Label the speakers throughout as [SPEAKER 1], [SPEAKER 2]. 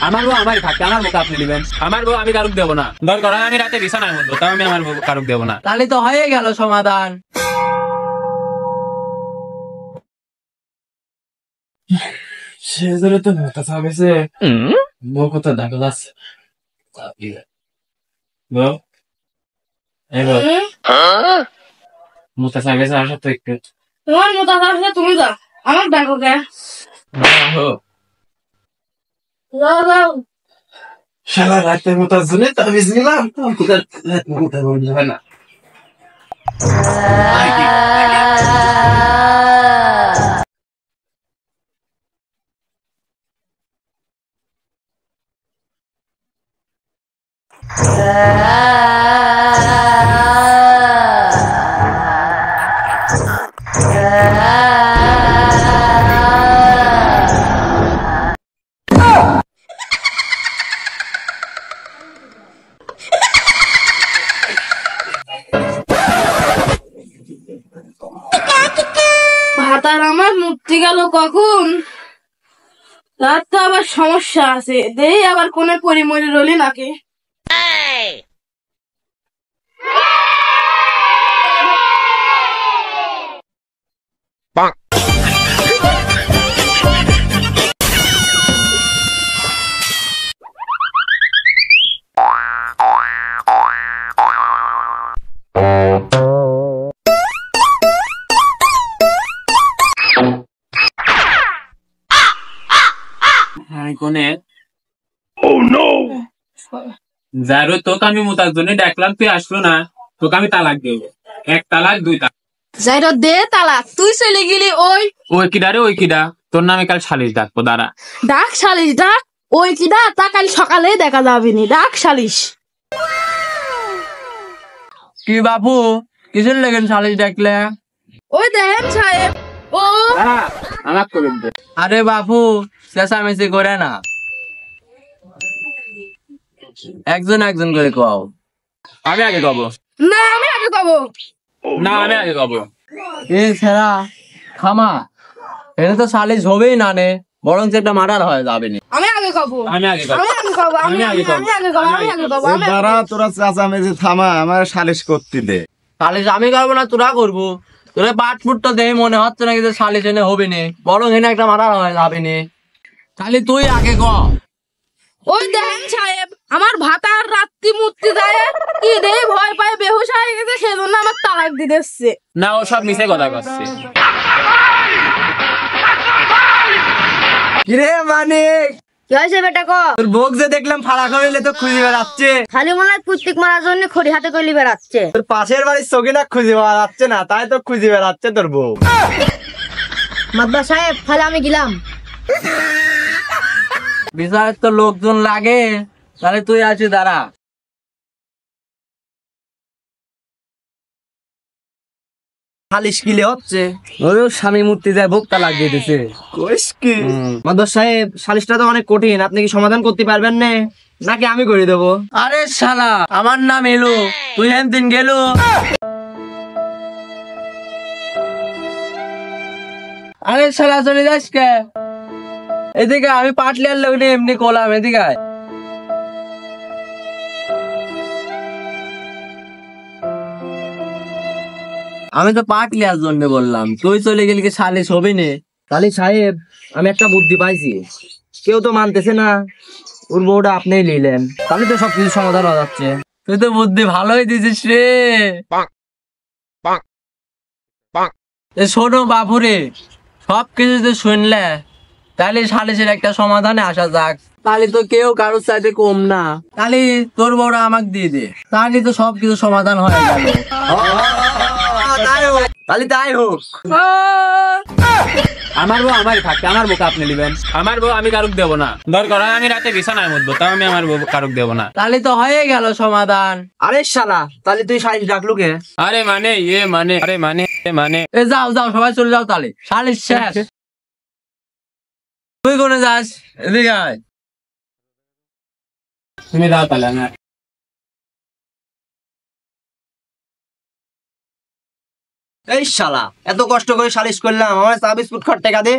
[SPEAKER 1] আমার বউ আমার থাকতে আমার বউকে আপনি নেবেন। আমার বউ আমি কারুক দেবো না। দরকার হয় আমি রাতে বিছানায় মরবো, তাও আমি আমার বউ কারুক দেবো না।
[SPEAKER 2] তাহলে তো হয়ে গেল সমাধান।
[SPEAKER 1] সেজন্য তো মোটা চাবেছে বউ কত দেখা যাচ্ছে। বউ এই বউ মোটা চাবেছে আসা তো একটু
[SPEAKER 3] তোমার মতো আসলে তুমি যাও, আমার দেখো কে যাও যাও।
[SPEAKER 1] শালা রাতের মোটার জন্য তাবিজ নিলাম, মোটা বলতে হয় না।
[SPEAKER 3] ভাতার আমার মুক্তি গেল কখন? তার তো আবার সমস্যা আছে, দেই আবার কোনে পরিমরি রলি নাকি।
[SPEAKER 1] কোনে যারো তোকে আমি মোতার জন্য ডাকলাম, তুই আসলো না, তোকে আমি তালাক দেবো। এক তালাক দুই তালাক।
[SPEAKER 3] যাইরো দে তালাক, তুই চলে গেলি ওই
[SPEAKER 1] ওই কিডা রে ওই কিডা, তোর নামে কাল সালিশ ডাকবো দাঁড়া।
[SPEAKER 3] ডাক সালিশ ডাক, ওই কি ডাক তা কাল সকালে দেখা যাবে নি, ডাক সালিশ।
[SPEAKER 2] কি বাপু কিসের লেগেন সালিশ ডাকলে?
[SPEAKER 3] ওই দেখেন সাহেব ও
[SPEAKER 1] আমার করুন দে।
[SPEAKER 2] আরে বাপু চেঁচামেচি করে না, একজন একজন করে কও।
[SPEAKER 1] আমি আগে কব।
[SPEAKER 3] না আমি আগে কব।
[SPEAKER 1] না আমি আগে কব।
[SPEAKER 2] এ ছেড়া থামা, এটা তো সালিশ হবেই না নে, বরং একটা মার্ডার হয়ে যাবে নি।
[SPEAKER 3] আমি আগে কব।
[SPEAKER 1] আমি আগে কব।
[SPEAKER 3] আমি আগে কব। আমি আগে কব। আমি আগে কব। আমি আগে কব। আমি
[SPEAKER 4] দাঁড়া, তোরা চাচামেচি থামা, আমার সালিশ করতে দে।
[SPEAKER 2] সালিশ আমি করবো না তোরা করবো? তোরা পাটফুট তো দেখে মনে হচ্ছে না যে সালিশ এনে হবে নি, বরং এনে একটা মার্ডার হয়ে যাবে নি। তাহলে তুই আগে ক।
[SPEAKER 3] ওই দেখেন সাহেব, আমার ভাতার রাত্রি মূর্তি যায় কি রে, ভয় পায় বেহুশ হয়ে গেছে, সেজন্য আমার তালাক দিয়ে দিচ্ছে।
[SPEAKER 1] না ও সব মিছে কথা করছে।
[SPEAKER 2] কিরে মানিক,
[SPEAKER 5] কি হয়েছে বেটা ক?
[SPEAKER 2] তোর বউক যে দেখলাম ফাড়া করিলে তো খুঁজে বেড়াচ্ছে।
[SPEAKER 5] খালি মনে হয় কুত্তিক মারার জন্য খড়ি হাতে কইলি বেড়াচ্ছে।
[SPEAKER 2] তোর পাশের বাড়ির চোখে না খুঁজে বেড়াচ্ছে না, তাই তো খুঁজে বেড়াচ্ছে তোর বউ।
[SPEAKER 5] মাদবা সাহেব তাহলে আমি গেলাম।
[SPEAKER 2] বিচারের তো লোকজন লাগে, তাহলে তুই আছিস দাঁড়া। সালিশ কিলে হচ্ছে, ওর স্বামী মূর্তি যায় ভোক্তা লাগিয়ে দিছে।
[SPEAKER 4] কইস কি?
[SPEAKER 2] মাদবা সাহেব সালিশটা তো অনেক কঠিন, আপনি কি সমাধান করতে পারবেন না নাকি আমি করে দেবো? আরে শালা আমার নাম এলো, তুই হেন দিন গেল। আরে শালা চলে যাস কে? এদিকে আমি পাটলিয়ার লোক নিয়ে এমনি কোলাম, এদিকে আয়। আমি তো পাটলিয়ার জন্য বললাম, তুই চলে গেলি কি সালিশ হবে নে? তাহলে সাহেব আমি একটা বুদ্ধি পাইছি, কেউ তো মানতেছে না, ওর বউটা আপনিই নিলেন, তাহলে তো সবকিছু সমাধান হয়ে যাচ্ছে। তুই তো বুদ্ধি ভালোই দিছিস রে। শোনো বাপুরে, সবকিছু যদি শুনলে তাহলে সালিশের একটা সমাধানে আসা যাক। তাহলে তো কেউ কারোর চাইতে কম না, তাহলে তোর বউটা আমাকে দিয়ে দে, তাহলে তো সবকিছু সমাধান হয়ে গেল। তাহলে তাই হোক।
[SPEAKER 1] আমার বউ আমার থাকতে আমার বউকে আপনি নেবেন। আমার বউ আমি কারুক দেবো না। দরকার হয় আমি রাতে বিছানায় মরবো, তাও আমি আমার বউ কারুক দেবো না।
[SPEAKER 2] তাহলে তো হয়ে গেল সমাধান। আরে শালা তাহলে তুই সালিশ ডাকলু কে?
[SPEAKER 1] আরে মানে আরে মানে
[SPEAKER 2] এ যাও যাও সবাই চলে যাও, তাহলে সালিশ শেষ। তুই কোনে যাস? এদিকে আয়।
[SPEAKER 1] তুমি যাও তাহলে। আমি
[SPEAKER 2] এই শালা এত কষ্ট করে সালিশ করলাম, আমার চা বিস্কুট খর টাকা দে।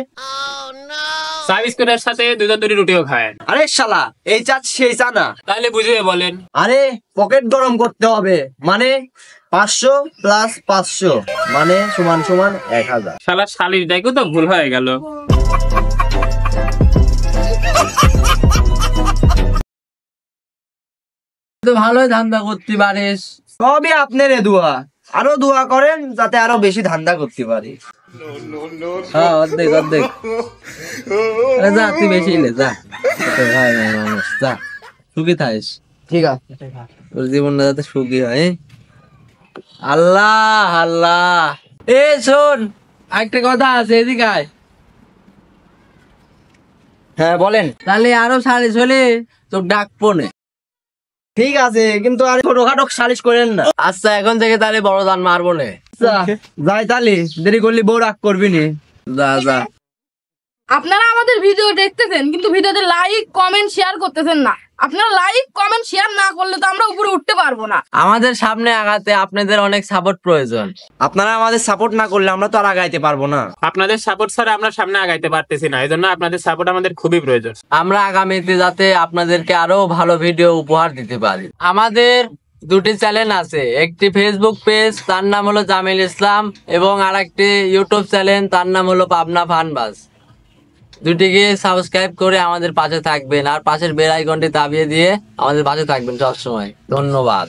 [SPEAKER 1] চা বিস্কুটের সাথে দুটো দুটি রুটিও খায়।
[SPEAKER 2] আরে শালা, এই চা সেই চা না।
[SPEAKER 1] তাহলে বুঝিয়ে বলেন।
[SPEAKER 2] আরে পকেট গরম করতে হবে, মানে 500 প্লাস 500 মানে সমান সমান 1000।
[SPEAKER 1] শালা শালির দেখো তো ভুল হয়ে গেল।
[SPEAKER 2] তো ভালোই ধান্দা করতে পারিস, সবই আপনার দোয়া। আরো দোয়া করেন যাতে আরো বেশি ধান্দা করতে পারি। হ্যাঁ, অর্ধেক অর্ধেক। আরে যা, তুই বেশি লে, যা। ভাই ভাই মানুষ, যা সুখী থাকিস। ঠিক আছে, তোর জীবনটা যাতে সুখী হয়। আল্লাহ আল্লাহ। এ শোন, একটা কথা আছে, এদিকে আয়। হ্যাঁ বলেন। তাহলে আরো সালিশ হলে তোর ডাকবো না। ঠিক আছে, কিন্তু আর ছোটখাটো সালিশ করেন না। আচ্ছা, এখন থেকে তাহলে বড় দান মারবো না। যাই তাহলে, দেরি করলে বউ রাগ করবি নি। যা যা।
[SPEAKER 3] আপনারা আমাদের ভিডিও দেখতেছেন কিন্তু ভিডিওতে লাইক কমেন্ট শেয়ার করতেছেন না। আপনারা লাইক কমেন্ট শেয়ার না করলে তো আমরা উপরে উঠতে পারবো না।
[SPEAKER 2] আমাদের সামনে আগাতে আপনাদের অনেক সাপোর্ট প্রয়োজন। আপনারা আমাদের সাপোর্ট না করলে আমরা তো আর আগাইতে পারবো না।
[SPEAKER 1] আপনাদের সাপোর্ট ছাড়া আমরা সামনে আগাইতে পারতেছি না, এই জন্য আপনাদের সাপোর্ট আমাদের খুবই প্রয়োজন।
[SPEAKER 2] আমরা আগামীতে যাতে আপনাদেরকে আরো ভালো ভিডিও উপহার দিতে পারি। আমাদের দুটি চ্যানেল আছে, একটি ফেসবুক পেজ, তার নাম হলো জামিল ইসলাম, এবং আরেকটি ইউটিউব চ্যানেল, তার নাম হলো পাবনা ফানবাস। দুটিকে সাবস্ক্রাইব করে আমাদের পাশে থাকবেন, আর পাশের বেল আইকনটি দাবিয়ে দিয়ে আমাদের পাশে থাকবেন সবসময়। ধন্যবাদ।